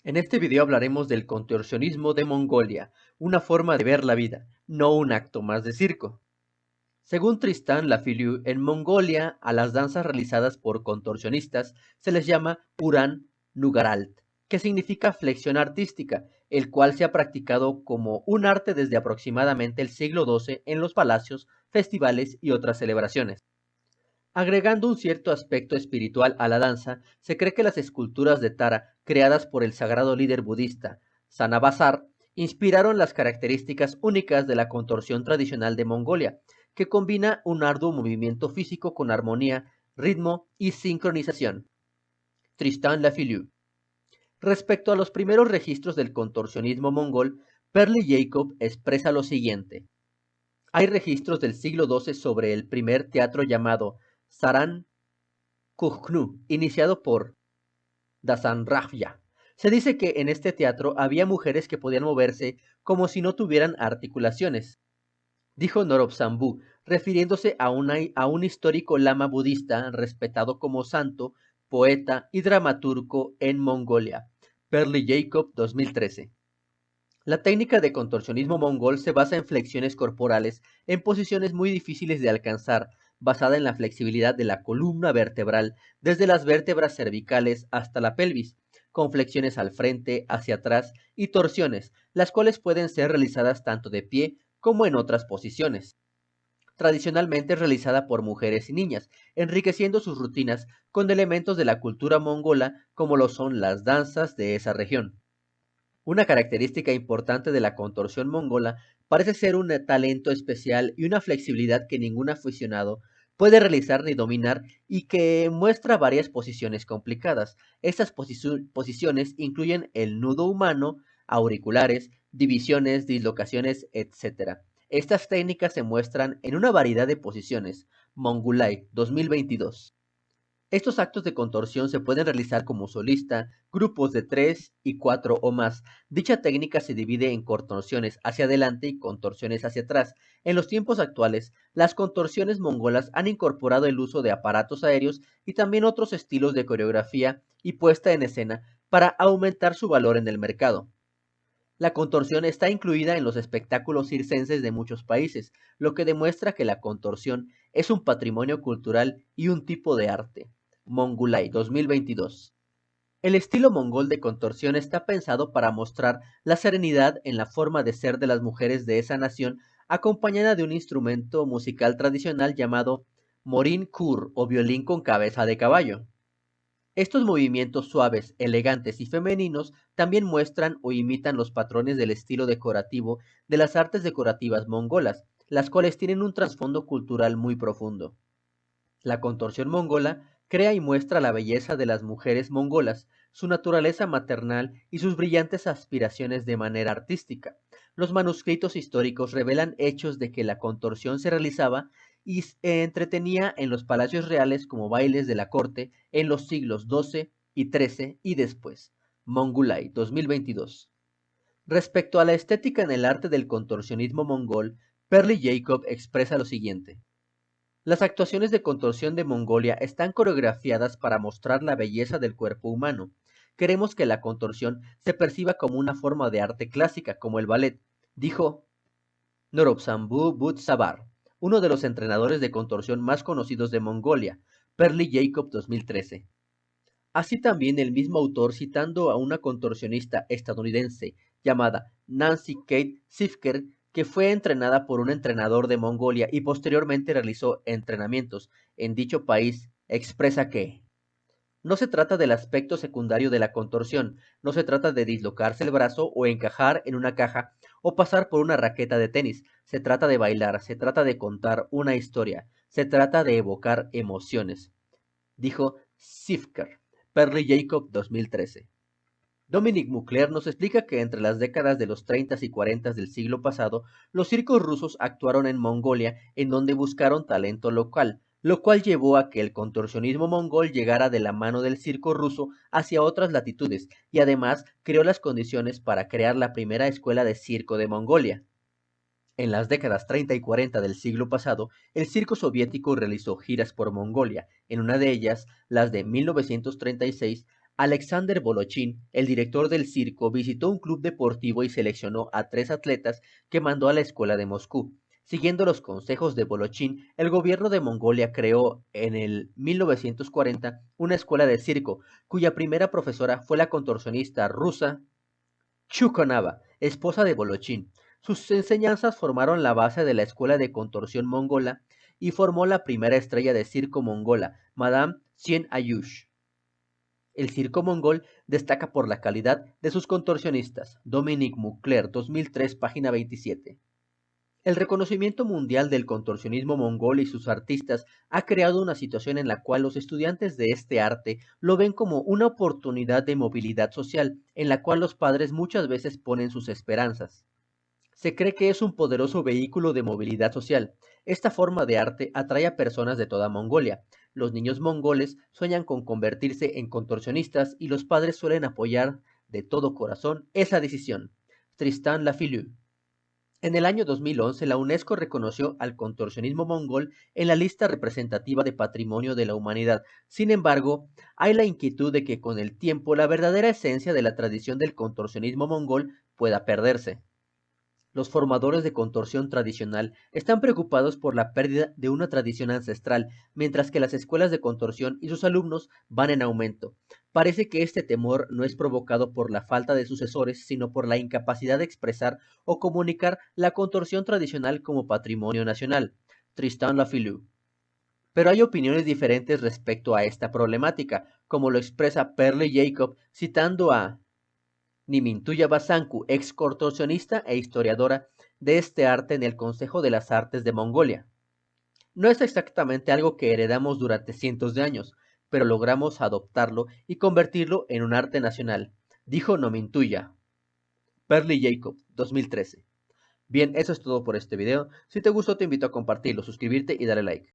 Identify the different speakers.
Speaker 1: En este video hablaremos del contorsionismo de Mongolia, una forma de ver la vida, no un acto más de circo. Según Tristan Lafiliu, en Mongolia a las danzas realizadas por contorsionistas se les llama Uran Nugaralt, que significa flexión artística, el cual se ha practicado como un arte desde aproximadamente el siglo XII en los palacios, festivales y otras celebraciones. Agregando un cierto aspecto espiritual a la danza, se cree que las esculturas de Tara, creadas por el sagrado líder budista Sanabazar, inspiraron las características únicas de la contorsión tradicional de Mongolia, que combina un arduo movimiento físico con armonía, ritmo y sincronización. Tristan Lafiliu. Respecto a los primeros registros del contorsionismo mongol, Perley Jacob expresa lo siguiente. Hay registros del siglo XII sobre el primer teatro llamado Saran Kuchnu, iniciado por Dasanrafya. Se dice que en este teatro había mujeres que podían moverse como si no tuvieran articulaciones, dijo Norobsambú, refiriéndose a un histórico lama budista respetado como santo, poeta y dramaturgo en Mongolia. Perley Jacob 2013. La técnica de contorsionismo mongol se basa en flexiones corporales en posiciones muy difíciles de alcanzar, basada en la flexibilidad de la columna vertebral desde las vértebras cervicales hasta la pelvis, con flexiones al frente, hacia atrás y torsiones, las cuales pueden ser realizadas tanto de pie como en otras posiciones. Tradicionalmente realizada por mujeres y niñas, enriqueciendo sus rutinas con elementos de la cultura mongola como lo son las danzas de esa región. Una característica importante de la contorsión mongola parece ser un talento especial y una flexibilidad que ningún aficionado puede realizar ni dominar y que muestra varias posiciones complicadas. Estas posiciones incluyen el nudo humano, auriculares, divisiones, dislocaciones, etc. Estas técnicas se muestran en una variedad de posiciones. Mongolai 2022. Estos actos de contorsión se pueden realizar como solista, grupos de 3 y 4 o más. Dicha técnica se divide en contorsiones hacia adelante y contorsiones hacia atrás. En los tiempos actuales, las contorsiones mongolas han incorporado el uso de aparatos aéreos y también otros estilos de coreografía y puesta en escena para aumentar su valor en el mercado. La contorsión está incluida en los espectáculos circenses de muchos países, lo que demuestra que la contorsión es un patrimonio cultural y un tipo de arte. Mongolai 2022. El estilo mongol de contorsión está pensado para mostrar la serenidad en la forma de ser de las mujeres de esa nación, acompañada de un instrumento musical tradicional llamado morin kur o violín con cabeza de caballo. Estos movimientos suaves, elegantes y femeninos también muestran o imitan los patrones del estilo decorativo de las artes decorativas mongolas, las cuales tienen un trasfondo cultural muy profundo. La contorsión mongola crea y muestra la belleza de las mujeres mongolas, su naturaleza maternal y sus brillantes aspiraciones de manera artística. Los manuscritos históricos revelan hechos de que la contorsión se realizaba y entretenía en los palacios reales como bailes de la corte en los siglos XII y XIII y después. Mongolai 2022. Respecto a la estética en el arte del contorsionismo mongol, Perley Jacob expresa lo siguiente. Las actuaciones de contorsión de Mongolia están coreografiadas para mostrar la belleza del cuerpo humano. Queremos que la contorsión se perciba como una forma de arte clásica, como el ballet, dijo Norobsambú Butsabar, uno de los entrenadores de contorsión más conocidos de Mongolia, Perley Jacob 2013. Así también el mismo autor, citando a una contorsionista estadounidense llamada Nancy Kate Sifker, que fue entrenada por un entrenador de Mongolia y posteriormente realizó entrenamientos en dicho país, expresa que no se trata del aspecto secundario de la contorsión, no se trata de dislocarse el brazo o encajar en una caja o pasar por una raqueta de tenis, se trata de bailar, se trata de contar una historia, se trata de evocar emociones, dijo Sifker. Perley Jacob 2013. Dominic Mukler nos explica que entre las décadas de los 30 y 40 del siglo pasado, los circos rusos actuaron en Mongolia en donde buscaron talento local, lo cual llevó a que el contorsionismo mongol llegara de la mano del circo ruso hacia otras latitudes y además creó las condiciones para crear la primera escuela de circo de Mongolia. En las décadas 30 y 40 del siglo pasado, el circo soviético realizó giras por Mongolia, en una de ellas, las de 1936, Alexander Volochin, el director del circo, visitó un club deportivo y seleccionó a 3 atletas que mandó a la escuela de Moscú. Siguiendo los consejos de Volochin, el gobierno de Mongolia creó en el 1940 una escuela de circo, cuya primera profesora fue la contorsionista rusa Chukonava, esposa de Volochin. Sus enseñanzas formaron la base de la escuela de contorsión mongola y formó la primera estrella de circo mongola, Madame Sien Ayush. El circo mongol destaca por la calidad de sus contorsionistas. Dominique Mukler, 2003, página 27. El reconocimiento mundial del contorsionismo mongol y sus artistas ha creado una situación en la cual los estudiantes de este arte lo ven como una oportunidad de movilidad social, en la cual los padres muchas veces ponen sus esperanzas. Se cree que es un poderoso vehículo de movilidad social. Esta forma de arte atrae a personas de toda Mongolia. Los niños mongoles sueñan con convertirse en contorsionistas y los padres suelen apoyar de todo corazón esa decisión. Tristan Lafilieu. En el año 2011, la UNESCO reconoció al contorsionismo mongol en la lista representativa de Patrimonio de la Humanidad. Sin embargo, hay la inquietud de que con el tiempo la verdadera esencia de la tradición del contorsionismo mongol pueda perderse. Los formadores de contorsión tradicional están preocupados por la pérdida de una tradición ancestral, mientras que las escuelas de contorsión y sus alumnos van en aumento. Parece que este temor no es provocado por la falta de sucesores, sino por la incapacidad de expresar o comunicar la contorsión tradicional como patrimonio nacional. Tristan Lafilieu. Pero hay opiniones diferentes respecto a esta problemática, como lo expresa Perle Jacob citando a Nimintuya Basanku, ex contorsionista e historiadora de este arte en el Consejo de las Artes de Mongolia. No es exactamente algo que heredamos durante cientos de años, pero logramos adoptarlo y convertirlo en un arte nacional, dijo Nomintuya. Perly Jacob, 2013. Bien, eso es todo por este video. Si te gustó te invito a compartirlo, suscribirte y darle like.